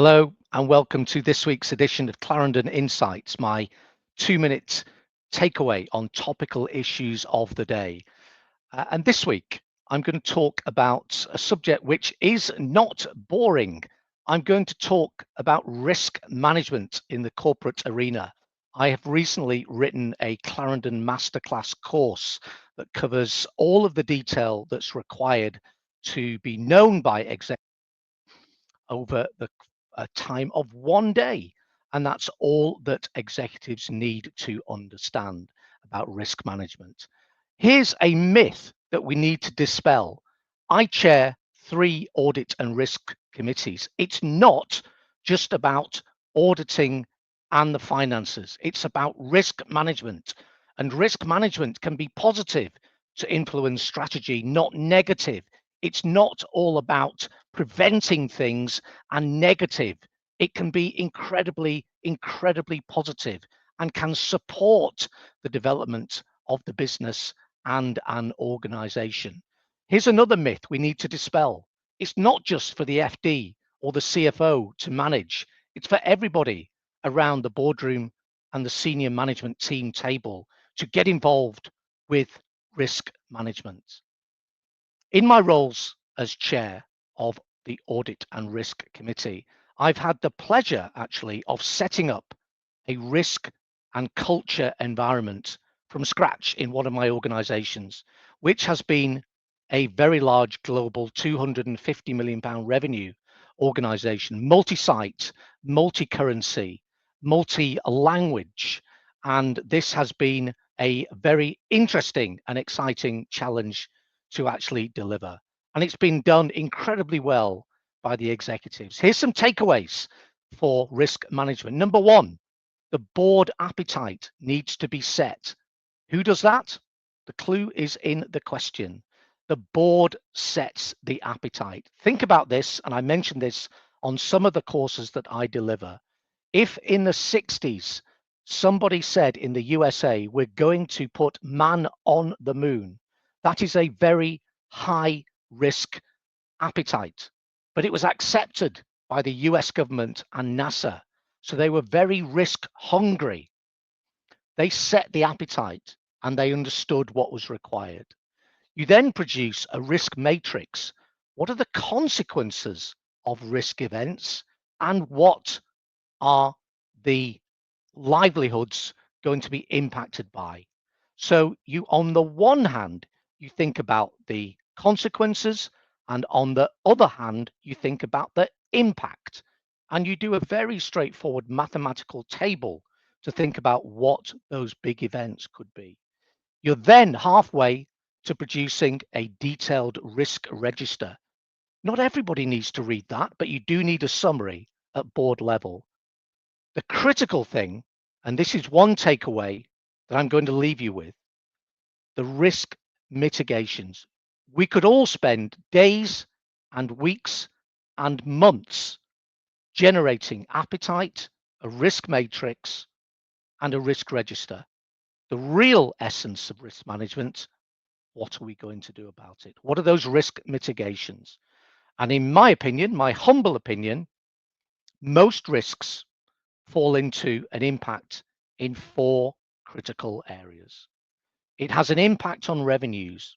Hello and welcome to this week's edition of Clarendon Insights, my 2-minute takeaway on topical issues of the day. And this week, I'm going to talk about a subject which is not boring. I'm going to talk about risk management in the corporate arena. I have recently written a Clarendon MasterClass course that covers all of the detail that's required to be known by executives over the time of one day. And that's all that executives need to understand about risk management. Here's a myth that we need to dispel. I chair 3 audit and risk committees. It's not just about auditing and the finances. It's about risk management. And risk management can be positive to influence strategy, not negative. It's not all about preventing things and negative. It can be incredibly positive and can support the development of the business and an organization. Here's another myth we need to dispel. It's not just for the FD or the CFO to manage. It's for everybody around the boardroom and the senior management team table to get involved with risk management. In my roles as chair of the Audit and Risk Committee, I've had the pleasure actually of setting up a risk and culture environment from scratch in one of my organizations, which has been a very large global £250 million revenue organization, multi-site, multi-currency, multi-language. And this has been a very interesting and exciting challenge to actually deliver. And it's been done incredibly well by the executives. Here's some takeaways for risk management. Number 1, the board appetite needs to be set. Who does that? The clue is in the question. The board sets the appetite. Think about this, and I mentioned this on some of the courses that I deliver. If in the 60s, somebody said in the USA, we're going to put man on the moon, that is a very high risk appetite, but it was accepted by the US government and NASA. So they were very risk hungry. They set the appetite and they understood what was required. You then produce a risk matrix. What are the consequences of risk events and what are the livelihoods going to be impacted by? So you, on the one hand, you think about the consequences, and on the other hand, you think about the impact. And you do a very straightforward mathematical table to think about what those big events could be. You're then halfway to producing a detailed risk register. Not everybody needs to read that, but you do need a summary at board level. The critical thing, and this is one takeaway that I'm going to leave you with, the risk mitigations. We could all spend days and weeks and months generating appetite, a risk matrix, and a risk register. The real essence of risk management, what are we going to do about it? What are those risk mitigations? And in my opinion, my humble opinion, most risks fall into an impact in 4 critical areas. It has an impact on revenues,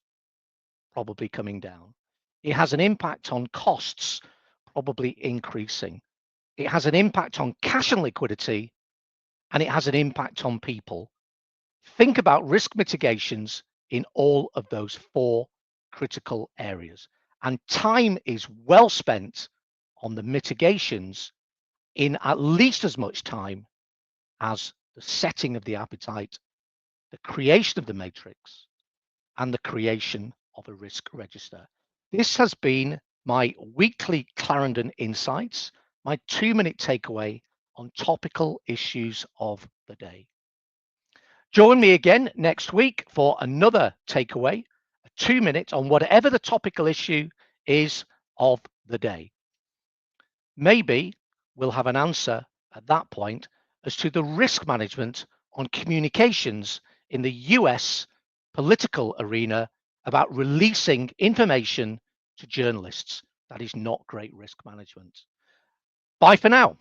probably coming down. It has an impact on costs, probably increasing. It has an impact on cash and liquidity, and it has an impact on people. Think about risk mitigations in all of those 4 critical areas. And time is well spent on the mitigations in at least as much time as the setting of the appetite, the creation of the matrix, and the creation of a risk register. This has been my weekly Clarendon Insights, my 2-minute takeaway on topical issues of the day. Join me again next week for another takeaway, a 2-minute on whatever the topical issue is of the day. Maybe we'll have an answer at that point as to the risk management on communications in the US political arena about releasing information to journalists. That is not great risk management. Bye for now.